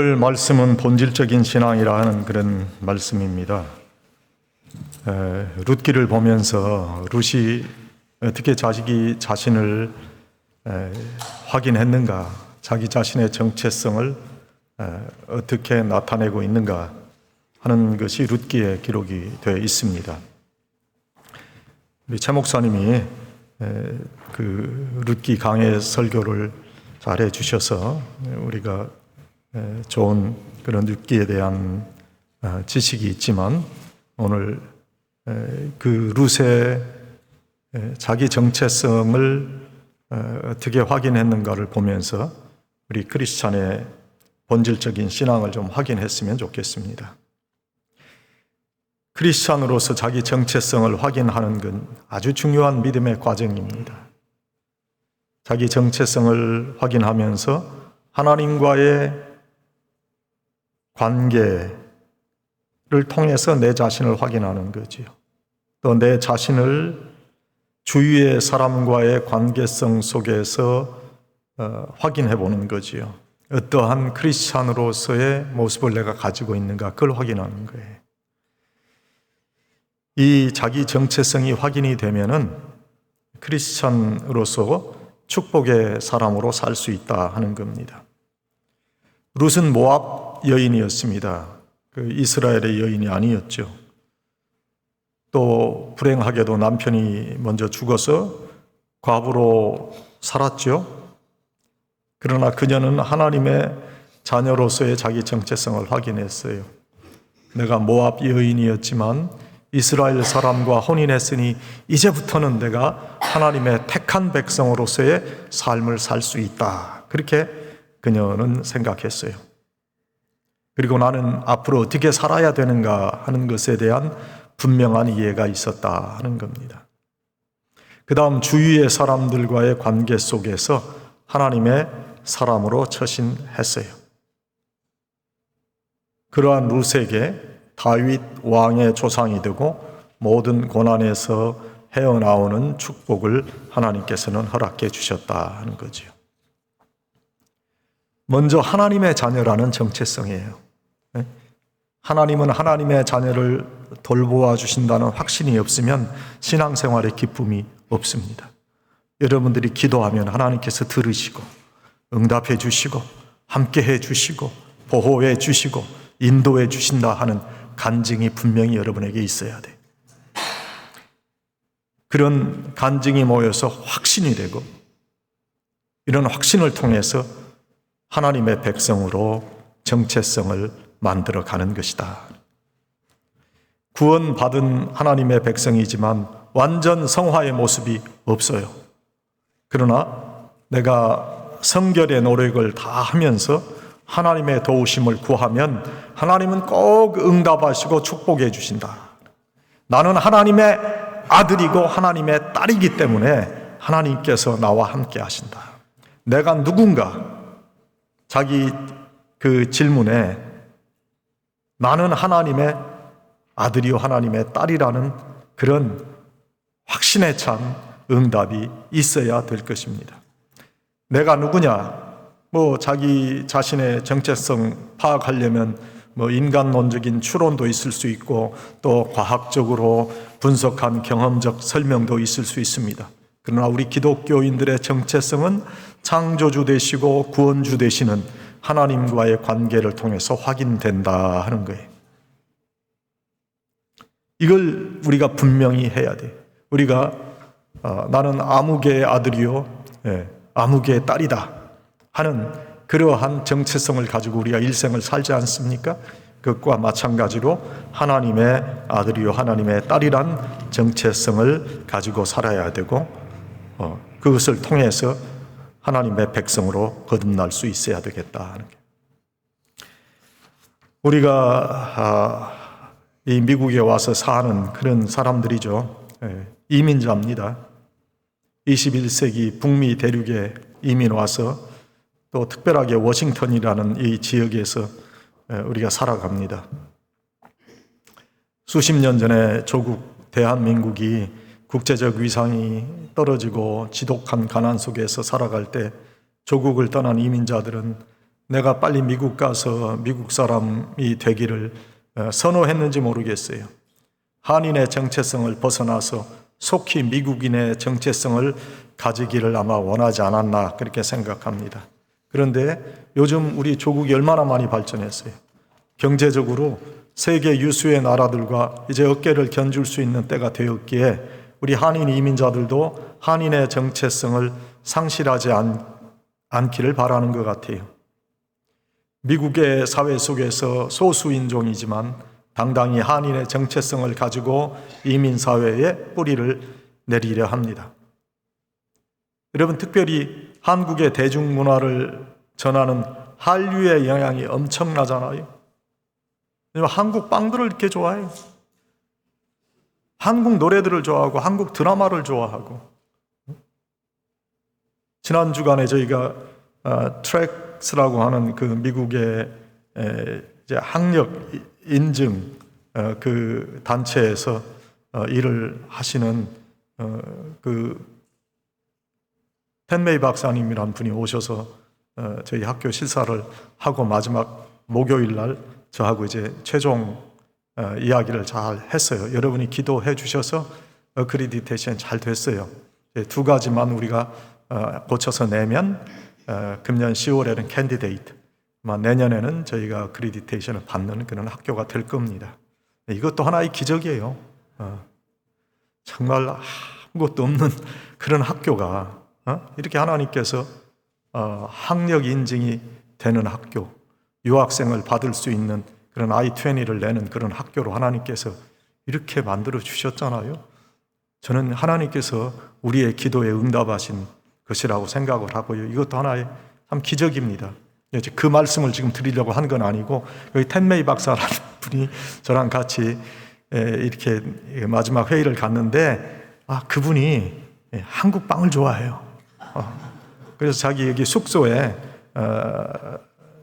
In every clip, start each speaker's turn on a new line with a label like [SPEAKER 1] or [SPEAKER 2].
[SPEAKER 1] 오늘 말씀은 본질적인 신앙이라 하는 그런 말씀입니다. 룻기를 보면서 룻이 어떻게 자신을 확인했는가, 자기 자신의 정체성을 어떻게 나타내고 있는가 하는 것이 룻기에 기록이 되어 있습니다. 우리 최 목사님이 그 룻기 강해 설교를 잘 해주셔서 우리가 좋은 그런 룻기에 대한 지식이 있지만, 오늘 그 룻의 자기 정체성을 어떻게 확인했는가를 보면서 우리 크리스찬의 본질적인 신앙을 좀 확인했으면 좋겠습니다. 크리스찬으로서 자기 정체성을 확인하는 건 아주 중요한 믿음의 과정입니다. 자기 정체성을 확인하면서 하나님과의 관계를 통해서 내 자신을 확인하는 거지요. 또 내 자신을 주위의 사람과의 관계성 속에서 확인해 보는 거지요. 어떠한 크리스찬으로서의 모습을 내가 가지고 있는가, 그걸 확인하는 거예요. 이 자기 정체성이 확인이 되면은 크리스찬으로서 축복의 사람으로 살 수 있다 하는 겁니다. 룻은 모압 여인이었습니다. 그 이스라엘의 여인이 아니었죠. 또 불행하게도 남편이 먼저 죽어서 과부로 살았죠. 그러나 그녀는 하나님의 자녀로서의 자기 정체성을 확인했어요. 내가 모압 여인이었지만 이스라엘 사람과 혼인했으니 이제부터는 내가 하나님의 택한 백성으로서의 삶을 살 수 있다. 그렇게 그녀는 생각했어요. 그리고 나는 앞으로 어떻게 살아야 되는가 하는 것에 대한 분명한 이해가 있었다 하는 겁니다. 그 다음 주위의 사람들과의 관계 속에서 하나님의 사람으로 처신했어요. 그러한 룻에게 다윗 왕의 조상이 되고 모든 고난에서 헤어나오는 축복을 하나님께서는 허락해 주셨다 하는 거지요. 먼저 하나님의 자녀라는 정체성이에요. 하나님은 하나님의 자녀를 돌보아 주신다는 확신이 없으면 신앙생활에 기쁨이 없습니다. 여러분들이 기도하면 하나님께서 들으시고 응답해 주시고 함께해 주시고 보호해 주시고 인도해 주신다 하는 간증이 분명히 여러분에게 있어야 돼. 그런 간증이 모여서 확신이 되고, 이런 확신을 통해서 하나님의 백성으로 정체성을 만들어 가는 것이다. 구원받은 하나님의 백성이지만 완전 성화의 모습이 없어요. 그러나 내가 성결의 노력을 다 하면서 하나님의 도우심을 구하면 하나님은 꼭 응답하시고 축복해 주신다. 나는 하나님의 아들이고 하나님의 딸이기 때문에 하나님께서 나와 함께 하신다. 내가 누군가? 자기 그 질문에 나는 하나님의 아들이요 하나님의 딸이라는 그런 확신에 찬 응답이 있어야 될 것입니다. 내가 누구냐? 자기 자신의 정체성 파악하려면 인간론적인 추론도 있을 수 있고 또 과학적으로 분석한 경험적 설명도 있을 수 있습니다. 그러나 우리 기독교인들의 정체성은 창조주 되시고 구원주 되시는 하나님과의 관계를 통해서 확인된다 하는 거예요. 이걸 우리가 분명히 해야 돼. 우리가 나는 아무개의 아들이요 아무개의 딸이다 하는 그러한 정체성을 가지고 우리가 일생을 살지 않습니까? 그것과 마찬가지로 하나님의 아들이요 하나님의 딸이란 정체성을 가지고 살아야 되고 그것을 통해서 하나님의 백성으로 거듭날 수 있어야 되겠다 하는 게. 우리가 이 미국에 와서 사는 그런 사람들이죠. 이민자입니다. 21세기 북미 대륙에 이민 와서 또 특별하게 워싱턴이라는 이 지역에서 우리가 살아갑니다. 수십 년 전에 조국 대한민국이 국제적 위상이 떨어지고 지독한 가난 속에서 살아갈 때 조국을 떠난 이민자들은 내가 빨리 미국 가서 미국 사람이 되기를 선호했는지 모르겠어요. 한인의 정체성을 벗어나서 속히 미국인의 정체성을 가지기를 아마 원하지 않았나 그렇게 생각합니다. 그런데 요즘 우리 조국이 얼마나 많이 발전했어요. 경제적으로 세계 유수의 나라들과 이제 어깨를 견줄 수 있는 때가 되었기에 우리 한인 이민자들도 한인의 정체성을 상실하지 않기를 바라는 것 같아요. 미국의 사회 속에서 소수 인종이지만 당당히 한인의 정체성을 가지고 이민사회에 뿌리를 내리려 합니다. 여러분, 특별히 한국의 대중문화를 전하는 한류의 영향이 엄청나잖아요. 한국 빵들을 이렇게 좋아해요. 한국 노래들을 좋아하고 한국 드라마를 좋아하고. 지난 주간에 저희가 트랙스라고 하는 그 미국의 이제 학력 인증 그 단체에서 일을 하시는 그 텐메이 박사님이란 분이 오셔서 저희 학교 실사를 하고 마지막 목요일 날 저하고 이제 최종 이야기를 잘 했어요. 여러분이 기도해 주셔서 어크리디테이션 잘 됐어요. 두 가지만 우리가 고쳐서 내면 금년 10월에는 캔디데이트, 내년에는 저희가 어크리디테이션을 받는 그런 학교가 될 겁니다. 이것도 하나의 기적이에요. 정말 아무것도 없는 그런 학교가 이렇게 하나님께서 학력 인증이 되는 학교, 유학생을 받을 수 있는 그런 I-20를 내는 그런 학교로 하나님께서 이렇게 만들어 주셨잖아요. 저는 하나님께서 우리의 기도에 응답하신 것이라고 생각을 하고요. 이것도 하나의 참 기적입니다. 그 말씀을 지금 드리려고 한 건 아니고, 여기 텐메이 박사라는 분이 저랑 같이 이렇게 마지막 회의를 갔는데, 그분이 한국 빵을 좋아해요. 그래서 자기 여기 숙소에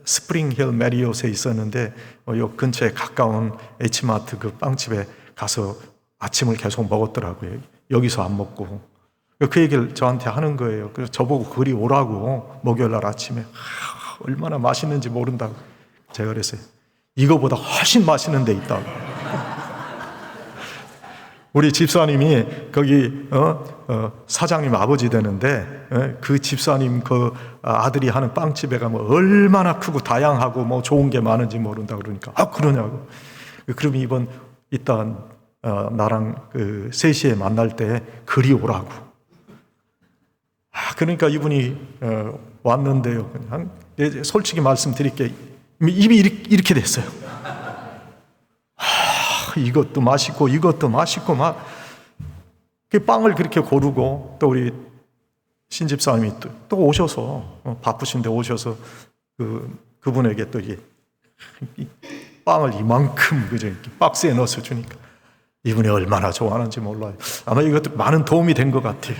[SPEAKER 1] 스프링힐 메리엇에 있었는데 요 근처에 가까운 H마트 그 빵집에 가서 아침을 계속 먹었더라고요. 여기서 안 먹고. 그 얘기를 저한테 하는 거예요. 그래서 저보고 그리 오라고 목요일 날 아침에 얼마나 맛있는지 모른다고. 제가 그랬어요. 이거보다 훨씬 맛있는 데 있다고. 우리 집사님이 거기 사장님 아버지 되는데 그 집사님 그 아들이 하는 빵집에 가면 얼마나 크고 다양하고 뭐 좋은 게 많은지 모른다 그러니까 그러냐고. 그럼 이따 나랑 그 3시에 만날 때 그리 오라고. 그러니까 이분이 왔는데요. 그냥 솔직히 말씀드릴게요. 입이 이렇게 됐어요. 이것도 맛있고 이것도 맛있고 막 그 빵을 그렇게 고르고, 또 우리 신집사님이 또 오셔서 바쁘신데 오셔서 그분에게 또 이 빵을 이만큼 그저 박스에 넣어서 주니까 이분이 얼마나 좋아하는지 몰라요. 아마 이것도 많은 도움이 된 것 같아요.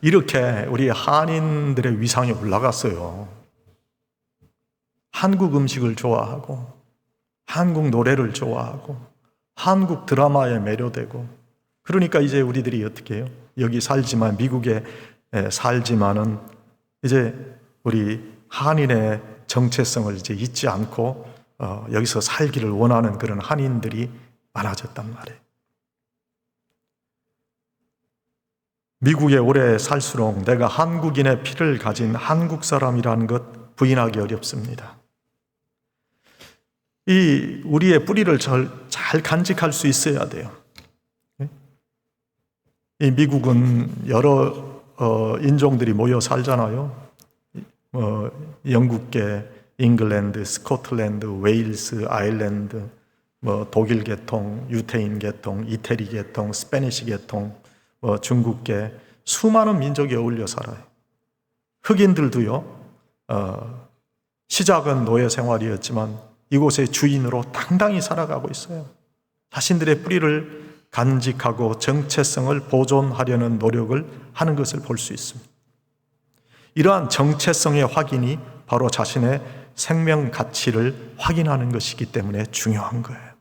[SPEAKER 1] 이렇게 우리 한인들의 위상이 올라갔어요. 한국 음식을 좋아하고 한국 노래를 좋아하고 한국 드라마에 매료되고. 그러니까 이제 우리들이 어떻게 해요? 여기 살지만 미국에 살지만은 이제 우리 한인의 정체성을 이제 잊지 않고 여기서 살기를 원하는 그런 한인들이 많아졌단 말이에요. 미국에 오래 살수록 내가 한국인의 피를 가진 한국 사람이라는 것 부인하기 어렵습니다. 이 우리의 뿌리를 잘 간직할 수 있어야 돼요. 이 미국은 여러 인종들이 모여 살잖아요. 영국계, 잉글랜드, 스코틀랜드, 웨일스, 아일랜드, 독일 계통, 유태인 계통, 이태리 계통, 스페니시 계통, 중국계, 수많은 민족이 어울려 살아요. 흑인들도요. 시작은 노예 생활이었지만 이곳의 주인으로 당당히 살아가고 있어요. 자신들의 뿌리를 간직하고 정체성을 보존하려는 노력을 하는 것을 볼 수 있습니다. 이러한 정체성의 확인이 바로 자신의 생명 가치를 확인하는 것이기 때문에 중요한 거예요.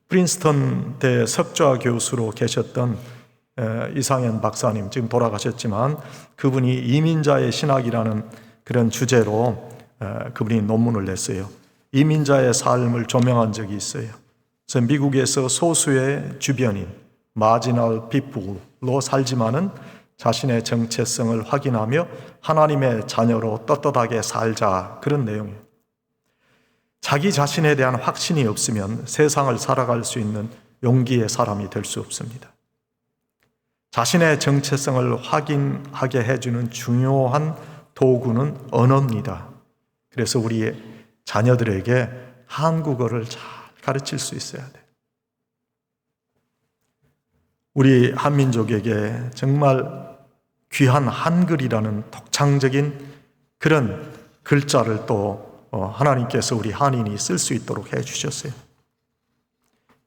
[SPEAKER 1] 프린스턴 대 석좌 교수로 계셨던 이상현 박사님 지금 돌아가셨지만 그분이 이민자의 신학이라는 그런 주제로 그분이 논문을 냈어요. 이민자의 삶을 조명한 적이 있어요. 그래서 미국에서 소수의 주변인 마지널 피플로 살지만은 자신의 정체성을 확인하며 하나님의 자녀로 떳떳하게 살자, 그런 내용이에요. 자기 자신에 대한 확신이 없으면 세상을 살아갈 수 있는 용기의 사람이 될 수 없습니다. 자신의 정체성을 확인하게 해주는 중요한 도구는 언어입니다. 그래서 우리의 자녀들에게 한국어를 잘 가르칠 수 있어야 돼요. 우리 한민족에게 정말 귀한 한글이라는 독창적인 그런 글자를 또 하나님께서 우리 한인이 쓸 수 있도록 해주셨어요.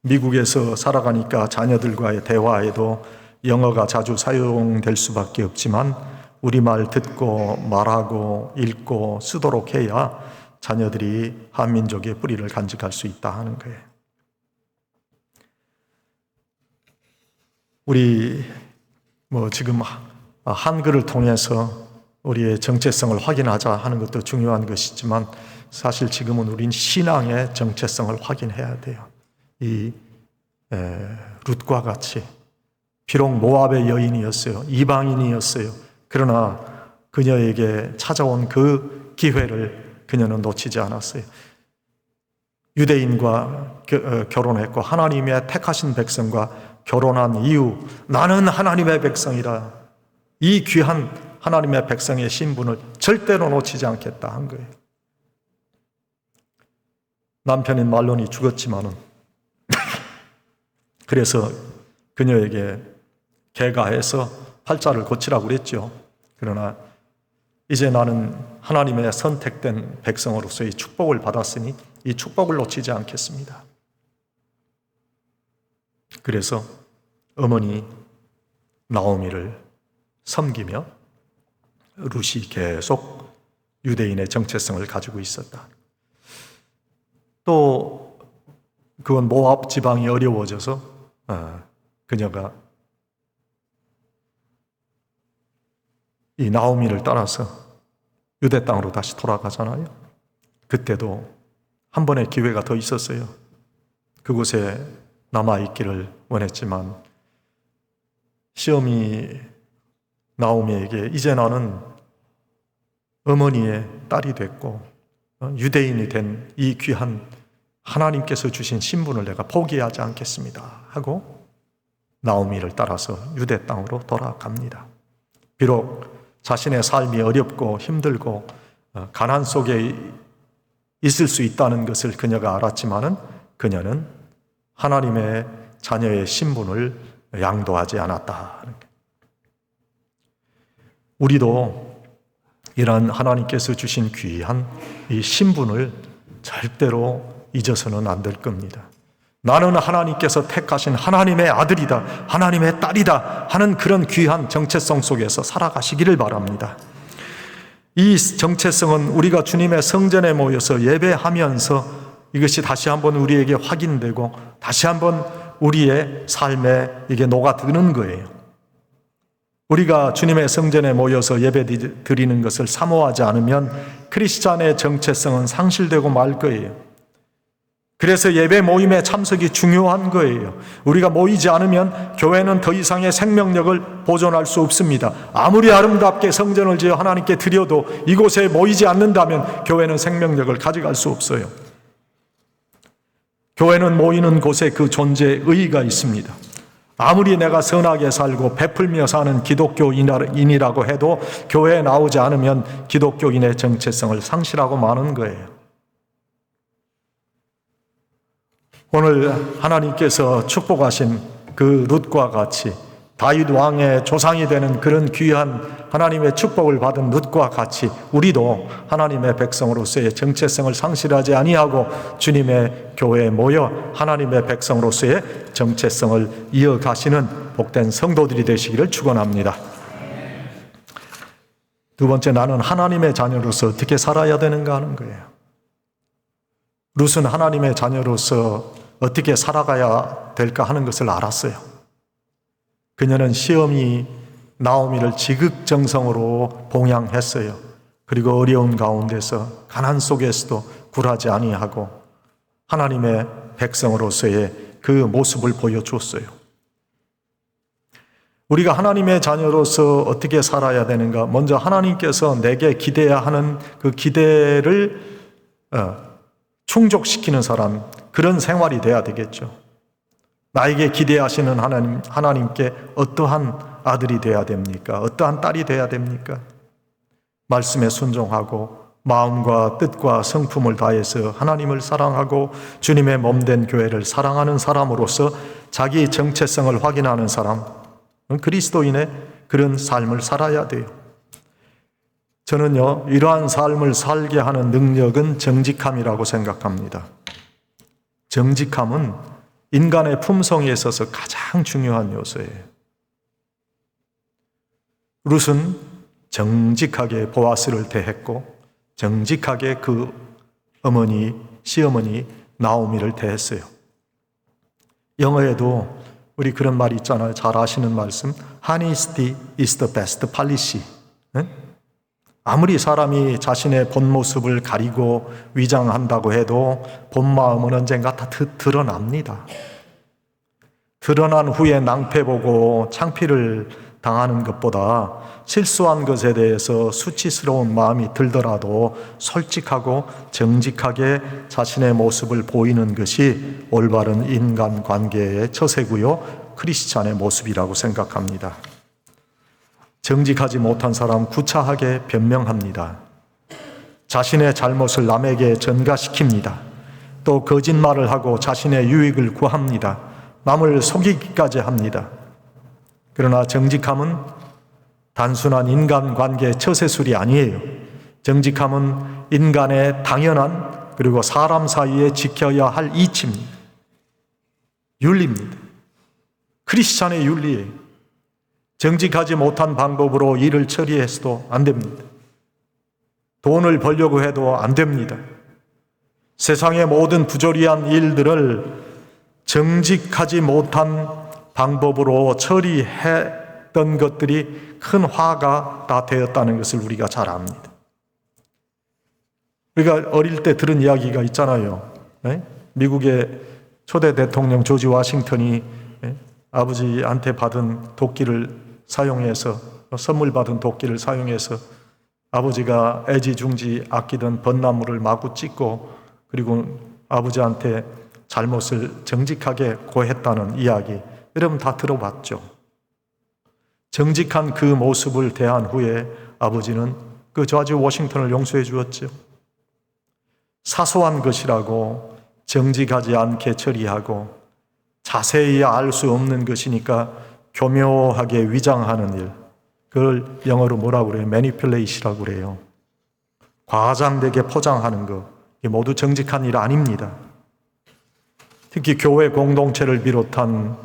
[SPEAKER 1] 미국에서 살아가니까 자녀들과의 대화에도 영어가 자주 사용될 수밖에 없지만 우리말 듣고 말하고 읽고 쓰도록 해야 자녀들이 한민족의 뿌리를 간직할 수 있다 하는 거예요. 우리 지금 한글을 통해서 우리의 정체성을 확인하자 하는 것도 중요한 것이지만 사실 지금은 우린 신앙의 정체성을 확인해야 돼요. 이 룻과 같이 비록 모압의 여인이었어요. 이방인이었어요. 그러나 그녀에게 찾아온 그 기회를 그녀는 놓치지 않았어요. 유대인과 결혼했고 하나님의 택하신 백성과 결혼한 이후 나는 하나님의 백성이라, 이 귀한 하나님의 백성의 신분을 절대로 놓치지 않겠다 한 거예요. 남편인 말론이 죽었지만은 그래서 그녀에게 개가해서 팔자를 고치라고 그랬죠. 그러나 이제 나는 하나님의 선택된 백성으로서의 축복을 받았으니 이 축복을 놓치지 않겠습니다. 그래서 어머니 나오미를 섬기며 룻이 계속 유대인의 정체성을 가지고 있었다. 또 그건 모압 지방이 어려워져서 그녀가 이 나오미를 따라서 유대 땅으로 다시 돌아가잖아요. 그때도 한 번의 기회가 더 있었어요. 그곳에 남아있기를 원했지만 시어미 나오미에게 이제 나는 어머니의 딸이 됐고 유대인이 된 이 귀한 하나님께서 주신 신분을 내가 포기하지 않겠습니다 하고 나오미를 따라서 유대 땅으로 돌아갑니다. 비록 자신의 삶이 어렵고 힘들고 가난 속에 있을 수 있다는 것을 그녀가 알았지만은 그녀는 하나님의 자녀의 신분을 양도하지 않았다. 우리도 이러한 하나님께서 주신 귀한 이 신분을 절대로 잊어서는 안 될 겁니다. 나는 하나님께서 택하신 하나님의 아들이다, 하나님의 딸이다 하는 그런 귀한 정체성 속에서 살아가시기를 바랍니다. 이 정체성은 우리가 주님의 성전에 모여서 예배하면서 이것이 다시 한번 우리에게 확인되고 다시 한번 우리의 삶에 이게 녹아드는 거예요. 우리가 주님의 성전에 모여서 예배 드리는 것을 사모하지 않으면 크리스찬의 정체성은 상실되고 말 거예요. 그래서 예배 모임에 참석이 중요한 거예요. 우리가 모이지 않으면 교회는 더 이상의 생명력을 보존할 수 없습니다. 아무리 아름답게 성전을 지어 하나님께 드려도 이곳에 모이지 않는다면 교회는 생명력을 가져갈 수 없어요. 교회는 모이는 곳에 그 존재의 의의가 있습니다. 아무리 내가 선하게 살고 베풀며 사는 기독교인이라고 해도 교회에 나오지 않으면 기독교인의 정체성을 상실하고 마는 거예요. 오늘 하나님께서 축복하신 그 룻과 같이 다윗 왕의 조상이 되는 그런 귀한 하나님의 축복을 받은 룻과 같이 우리도 하나님의 백성으로서의 정체성을 상실하지 아니하고 주님의 교회에 모여 하나님의 백성으로서의 정체성을 이어가시는 복된 성도들이 되시기를 축원합니다. 두 번째, 나는 하나님의 자녀로서 어떻게 살아야 되는가 하는 거예요. 룻은 하나님의 자녀로서 어떻게 살아가야 될까 하는 것을 알았어요. 그녀는 시어미 나오미를 지극정성으로 봉양했어요. 그리고 어려운 가운데서 가난 속에서도 굴하지 아니하고 하나님의 백성으로서의 그 모습을 보여주었어요. 우리가 하나님의 자녀로서 어떻게 살아야 되는가? 먼저 하나님께서 내게 기대야 하는 그 기대를 충족시키는 사람, 그런 생활이 돼야 되겠죠. 나에게 기대하시는 하나님께 어떠한 아들이 돼야 됩니까? 어떠한 딸이 돼야 됩니까? 말씀에 순종하고 마음과 뜻과 성품을 다해서 하나님을 사랑하고 주님의 몸된 교회를 사랑하는 사람으로서 자기 정체성을 확인하는 사람, 그리스도인의 그런 삶을 살아야 돼요. 저는요, 이러한 삶을 살게 하는 능력은 정직함이라고 생각합니다. 정직함은 인간의 품성에 있어서 가장 중요한 요소예요. 룻은 정직하게 보아스를 대했고 정직하게 그 시어머니 나오미를 대했어요. 영어에도 우리 그런 말이 있잖아요. 잘 아시는 말씀, Honesty is the best policy. 아무리 사람이 자신의 본 모습을 가리고 위장한다고 해도 본 마음은 언젠가 다 드러납니다. 드러난 후에 낭패보고 창피를 당하는 것보다 실수한 것에 대해서 수치스러운 마음이 들더라도 솔직하고 정직하게 자신의 모습을 보이는 것이 올바른 인간관계의 처세고요, 크리스찬의 모습이라고 생각합니다. 정직하지 못한 사람 구차하게 변명합니다. 자신의 잘못을 남에게 전가시킵니다. 또 거짓말을 하고 자신의 유익을 구합니다. 남을 속이기까지 합니다. 그러나 정직함은 단순한 인간관계의 처세술이 아니에요. 정직함은 인간의 당연한 그리고 사람 사이에 지켜야 할 이치입니다. 윤리입니다. 크리스찬의 윤리예요. 정직하지 못한 방법으로 일을 처리해서도 안 됩니다. 돈을 벌려고 해도 안 됩니다. 세상의 모든 부조리한 일들을 정직하지 못한 방법으로 처리했던 것들이 큰 화가 다 되었다는 것을 우리가 잘 압니다. 우리가 어릴 때 들은 이야기가 있잖아요. 미국의 초대 대통령 조지 워싱턴이 아버지한테 받은 도끼를 사용해서, 선물 받은 도끼를 사용해서 아버지가 애지중지 아끼던 벚나무를 마구 찢고 그리고 아버지한테 잘못을 정직하게 고했다는 이야기, 여러분 다 들어봤죠? 정직한 그 모습을 대한 후에 아버지는 그 조지 워싱턴을 용서해 주었죠. 사소한 것이라고 정직하지 않게 처리하고 자세히 알 수 없는 것이니까 교묘하게 위장하는 일, 그걸 영어로 뭐라고 그래요? 매니플레이시라고 그래요. 과장되게 포장하는 것, 이게 모두 정직한 일 아닙니다. 특히 교회 공동체를 비롯한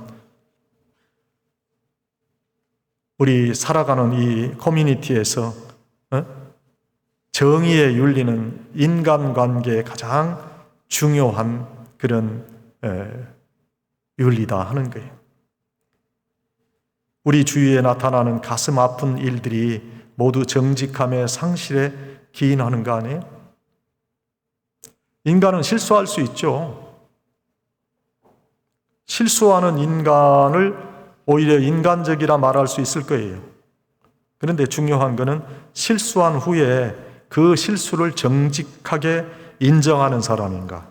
[SPEAKER 1] 우리 살아가는 이 커뮤니티에서 정의의 윤리는 인간관계에 가장 중요한 그런 윤리다 하는 거예요. 우리 주위에 나타나는 가슴 아픈 일들이 모두 정직함의 상실에 기인하는 거 아니에요? 인간은 실수할 수 있죠. 실수하는 인간을 오히려 인간적이라 말할 수 있을 거예요. 그런데 중요한 것은 실수한 후에 그 실수를 정직하게 인정하는 사람인가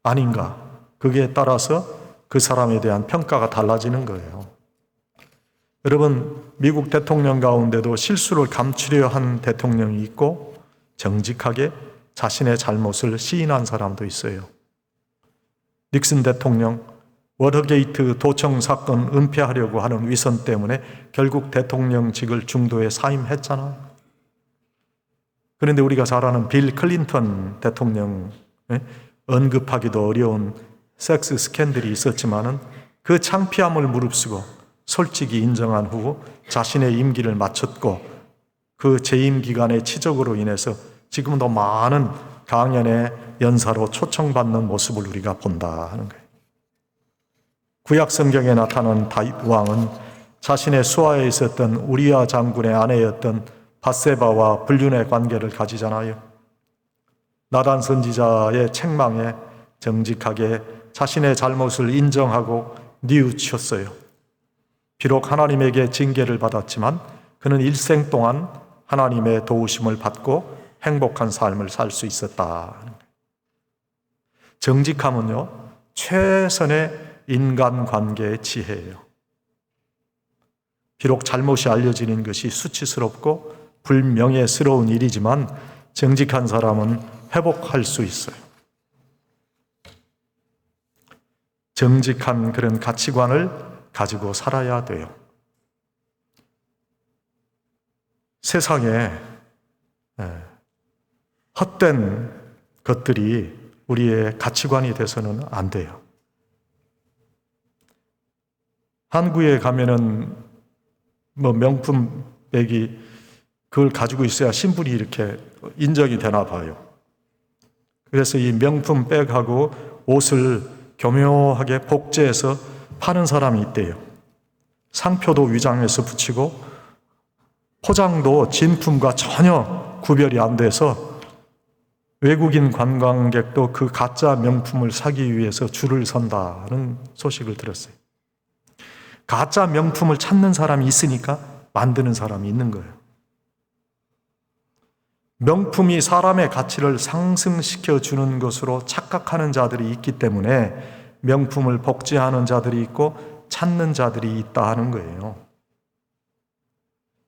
[SPEAKER 1] 아닌가, 그게 따라서 그 사람에 대한 평가가 달라지는 거예요. 여러분, 미국 대통령 가운데도 실수를 감추려 한 대통령이 있고 정직하게 자신의 잘못을 시인한 사람도 있어요. 닉슨 대통령 워터게이트 도청 사건 은폐하려고 하는 위선 때문에 결국 대통령직을 중도에 사임했잖아요. 그런데 우리가 잘 아는 빌 클린턴 대통령, 언급하기도 어려운 섹스 스캔들이 있었지만은 그 창피함을 무릅쓰고 솔직히 인정한 후 자신의 임기를 마쳤고 그 재임 기간의 치적으로 인해서 지금도 많은 강연의 연사로 초청받는 모습을 우리가 본다 하는 거예요. 구약 성경에 나타난 다윗 왕은 자신의 수하에 있었던 우리야 장군의 아내였던 밧세바와 불륜의 관계를 가지잖아요. 나단 선지자의 책망에 정직하게 자신의 잘못을 인정하고 뉘우쳤어요. 비록 하나님에게 징계를 받았지만 그는 일생 동안 하나님의 도우심을 받고 행복한 삶을 살 수 있었다. 정직함은요, 최선의 인간관계의 지혜예요. 비록 잘못이 알려지는 것이 수치스럽고 불명예스러운 일이지만 정직한 사람은 회복할 수 있어요. 정직한 그런 가치관을 가지고 살아야 돼요. 세상에 헛된 것들이 우리의 가치관이 돼서는 안 돼요. 한국에 가면은 명품 백이 그걸 가지고 있어야 신분이 이렇게 인정이 되나 봐요. 그래서 이 명품 백하고 옷을 교묘하게 복제해서 파는 사람이 있대요. 상표도 위장해서 붙이고 포장도 진품과 전혀 구별이 안 돼서 외국인 관광객도 그 가짜 명품을 사기 위해서 줄을 선다는 소식을 들었어요. 가짜 명품을 찾는 사람이 있으니까 만드는 사람이 있는 거예요. 명품이 사람의 가치를 상승시켜 주는 것으로 착각하는 자들이 있기 때문에 명품을 복제하는 자들이 있고 찾는 자들이 있다 하는 거예요.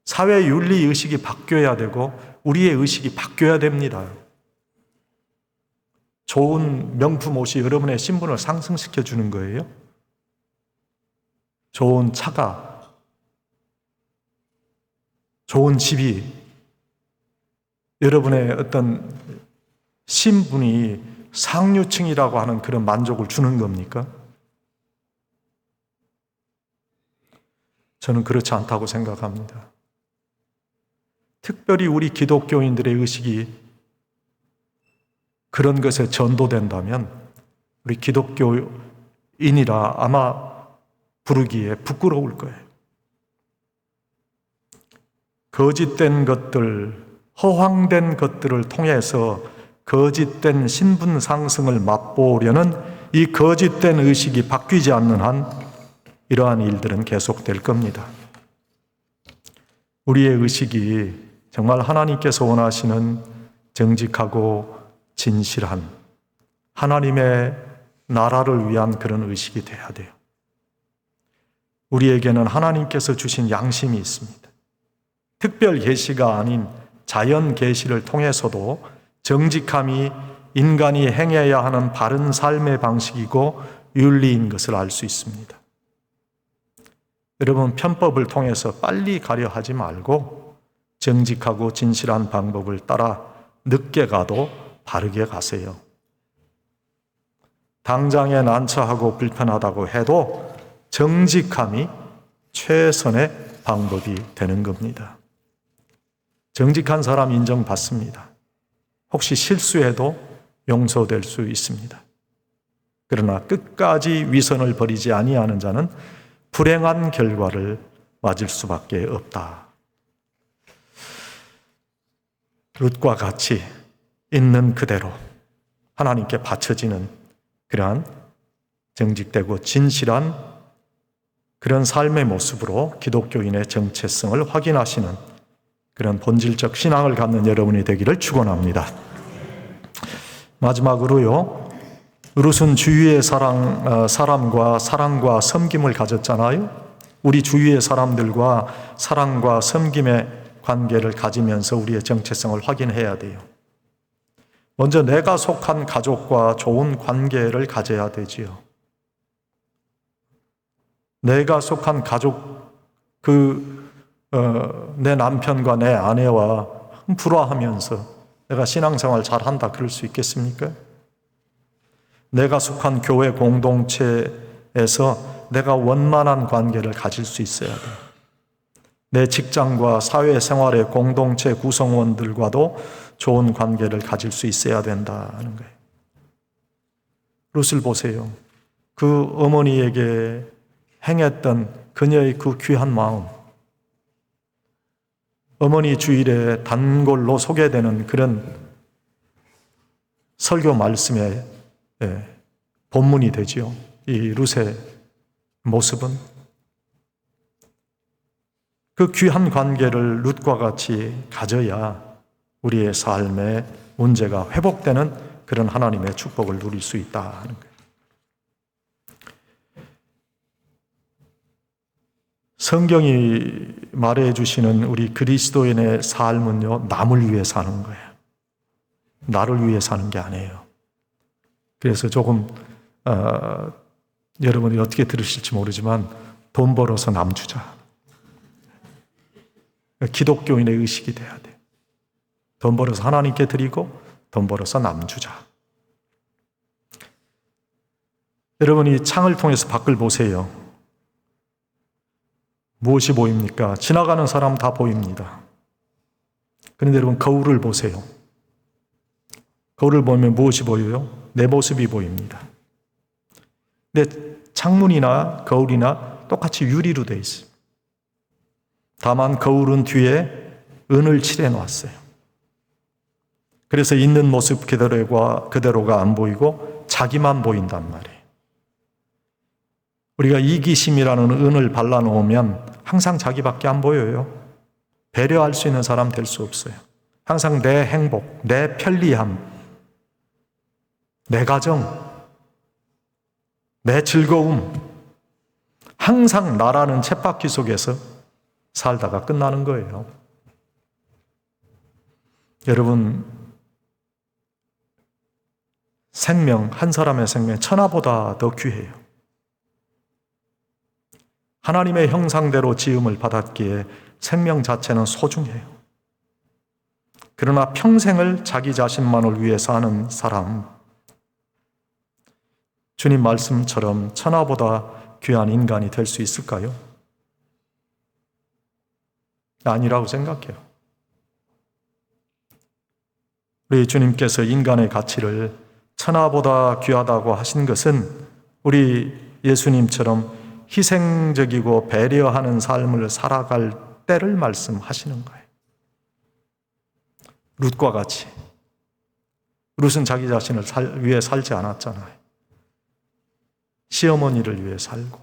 [SPEAKER 1] 사회 윤리 의식이 바뀌어야 되고 우리의 의식이 바뀌어야 됩니다. 좋은 명품 옷이 여러분의 신분을 상승시켜 주는 거예요. 좋은 차가, 좋은 집이 여러분의 어떤 신분이 상류층이라고 하는 그런 만족을 주는 겁니까? 저는 그렇지 않다고 생각합니다. 특별히 우리 기독교인들의 의식이 그런 것에 전도된다면 우리 기독교인이라 아마 부르기에 부끄러울 거예요. 거짓된 것들, 허황된 것들을 통해서 거짓된 신분 상승을 맛보려는 이 거짓된 의식이 바뀌지 않는 한 이러한 일들은 계속될 겁니다. 우리의 의식이 정말 하나님께서 원하시는 정직하고 진실한 하나님의 나라를 위한 그런 의식이 돼야 돼요. 우리에게는 하나님께서 주신 양심이 있습니다. 특별 계시가 아닌 자연 계시를 통해서도 정직함이 인간이 행해야 하는 바른 삶의 방식이고 윤리인 것을 알 수 있습니다. 여러분, 편법을 통해서 빨리 가려 하지 말고 정직하고 진실한 방법을 따라 늦게 가도 바르게 가세요. 당장에 난처하고 불편하다고 해도 정직함이 최선의 방법이 되는 겁니다. 정직한 사람 인정받습니다. 혹시 실수해도 용서될 수 있습니다. 그러나 끝까지 위선을 버리지 아니하는 자는 불행한 결과를 맞을 수밖에 없다. 룻과 같이 있는 그대로 하나님께 바쳐지는 그러한 정직되고 진실한 그런 삶의 모습으로 기독교인의 정체성을 확인하시는 그런 본질적 신앙을 갖는 여러분이 되기를 축원합니다. 마지막으로요, 룻은 주위의 사람과 사랑과 섬김을 가졌잖아요. 우리 주위의 사람들과 사랑과 섬김의 관계를 가지면서 우리의 정체성을 확인해야 돼요. 먼저 내가 속한 가족과 좋은 관계를 가져야 되지요. 내가 속한 가족, 내 남편과 내 아내와 불화하면서 내가 신앙생활 잘한다 그럴 수 있겠습니까? 내가 속한 교회 공동체에서 내가 원만한 관계를 가질 수 있어야 돼요. 내 직장과 사회생활의 공동체 구성원들과도 좋은 관계를 가질 수 있어야 된다는 거예요. 룻을 보세요. 그 어머니에게 행했던 그녀의 그 귀한 마음, 어머니 주일에 단골로 소개되는 그런 설교 말씀의 본문이 되지요. 이 룻의 모습은 그 귀한 관계를 룻과 같이 가져야 우리의 삶의 문제가 회복되는 그런 하나님의 축복을 누릴 수 있다 하는 거예요. 성경이 말해주시는 우리 그리스도인의 삶은요, 남을 위해 사는 거예요. 나를 위해 사는 게 아니에요. 그래서 조금 여러분이 어떻게 들으실지 모르지만 돈 벌어서 남 주자. 기독교인의 의식이 돼야 돼요. 돈 벌어서 하나님께 드리고 돈 벌어서 남 주자. 여러분이 창을 통해서 밖을 보세요. 무엇이 보입니까? 지나가는 사람 다 보입니다. 그런데 여러분 거울을 보세요. 거울을 보면 무엇이 보여요? 내 모습이 보입니다. 근데 창문이나 거울이나 똑같이 유리로 되어 있어요. 다만 거울은 뒤에 은을 칠해 놨어요. 그래서 있는 모습 그대로가 안 보이고 자기만 보인단 말이에요. 우리가 이기심이라는 은을 발라놓으면 항상 자기밖에 안 보여요. 배려할 수 있는 사람 될 수 없어요. 항상 내 행복, 내 편리함, 내 가정, 내 즐거움, 항상 나라는 쳇바퀴 속에서 살다가 끝나는 거예요. 여러분, 생명, 한 사람의 생명, 천하보다 더 귀해요. 하나님의 형상대로 지음을 받았기에 생명 자체는 소중해요. 그러나 평생을 자기 자신만을 위해 사는 사람, 주님 말씀처럼 천하보다 귀한 인간이 될 수 있을까요? 아니라고 생각해요. 우리 주님께서 인간의 가치를 천하보다 귀하다고 하신 것은 우리 예수님처럼 희생적이고 배려하는 삶을 살아갈 때를 말씀하시는 거예요. 룻과 같이. 룻은 자기 자신을 위해 살지 않았잖아요. 시어머니를 위해 살고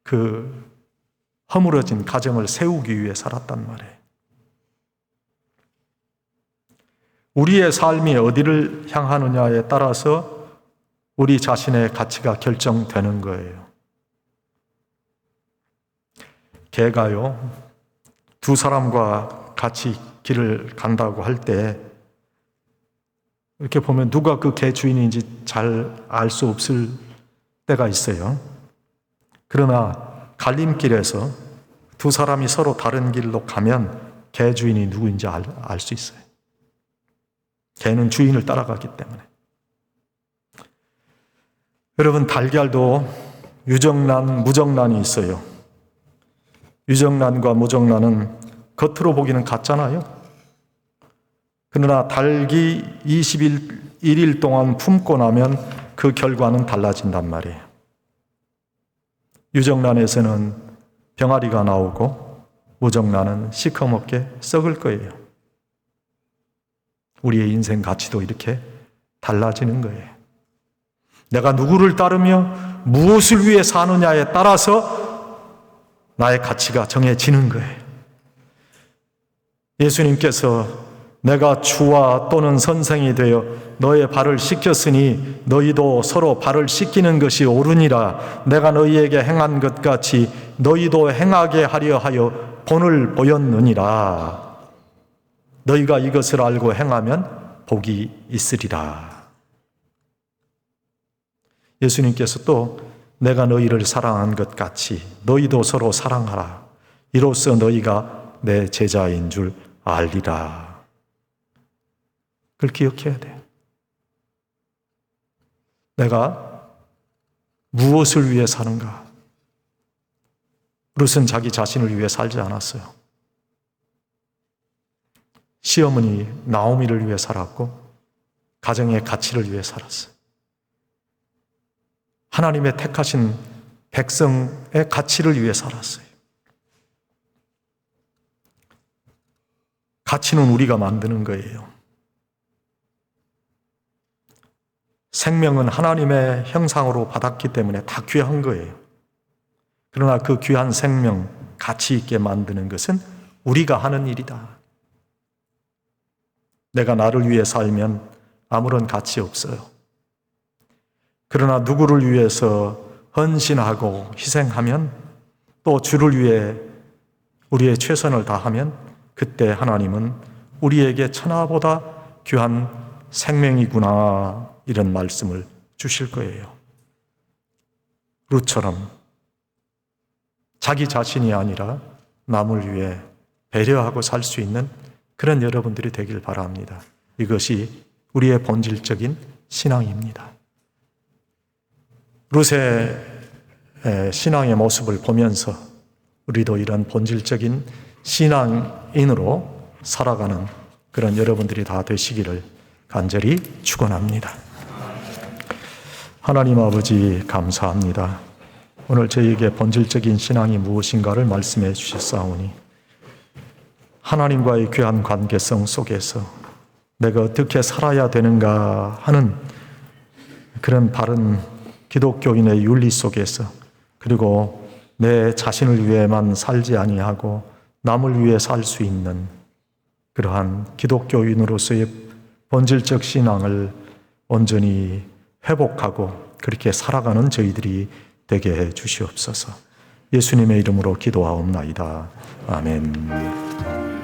[SPEAKER 1] 그 허물어진 가정을 세우기 위해 살았단 말이에요. 우리의 삶이 어디를 향하느냐에 따라서 우리 자신의 가치가 결정되는 거예요. 개가요, 두 사람과 같이 길을 간다고 할 때 이렇게 보면 누가 그 개 주인인지 잘 알 수 없을 때가 있어요. 그러나 갈림길에서 두 사람이 서로 다른 길로 가면 개 주인이 누구인지 알 수 있어요. 개는 주인을 따라가기 때문에. 여러분, 달걀도 유정란, 무정란이 있어요. 유정란과 무정란은 겉으로 보기는 같잖아요. 그러나 닭이 21일 동안 품고 나면 그 결과는 달라진단 말이에요. 유정란에서는 병아리가 나오고 무정란은 시커멓게 썩을 거예요. 우리의 인생 가치도 이렇게 달라지는 거예요. 내가 누구를 따르며 무엇을 위해 사느냐에 따라서 나의 가치가 정해지는 거예요. 예수님께서 내가 주와 또는 선생이 되어 너의 발을 씻겼으니 너희도 서로 발을 씻기는 것이 옳으니라. 내가 너희에게 행한 것 같이 너희도 행하게 하려 하여 본을 보였느니라. 너희가 이것을 알고 행하면 복이 있으리라. 예수님께서 또 내가 너희를 사랑한 것 같이 너희도 서로 사랑하라. 이로써 너희가 내 제자인 줄 알리라. 그걸 기억해야 돼요. 내가 무엇을 위해 사는가? 룻은 자기 자신을 위해 살지 않았어요. 시어머니 나오미를 위해 살았고 가정의 가치를 위해 살았어요. 하나님의 택하신 백성의 가치를 위해 살았어요. 가치는 우리가 만드는 거예요. 생명은 하나님의 형상으로 받았기 때문에 다 귀한 거예요. 그러나 그 귀한 생명, 가치 있게 만드는 것은 우리가 하는 일이다. 내가 나를 위해 살면 아무런 가치 없어요. 그러나 누구를 위해서 헌신하고 희생하면, 또 주를 위해 우리의 최선을 다하면, 그때 하나님은 우리에게 천하보다 귀한 생명이구나, 이런 말씀을 주실 거예요. 룻처럼 자기 자신이 아니라 남을 위해 배려하고 살 수 있는 그런 여러분들이 되길 바랍니다. 이것이 우리의 본질적인 신앙입니다. 룻의 신앙의 모습을 보면서 우리도 이런 본질적인 신앙인으로 살아가는 그런 여러분들이 다 되시기를 간절히 축원합니다. 하나님 아버지, 감사합니다. 오늘 저희에게 본질적인 신앙이 무엇인가를 말씀해 주셨사오니, 하나님과의 귀한 관계성 속에서 내가 어떻게 살아야 되는가 하는 그런 바른 기독교인의 윤리 속에서, 그리고 내 자신을 위해만 살지 아니하고 남을 위해 살 수 있는 그러한 기독교인으로서의 본질적 신앙을 온전히 회복하고 그렇게 살아가는 저희들이 되게 해 주시옵소서. 예수님의 이름으로 기도하옵나이다. 아멘.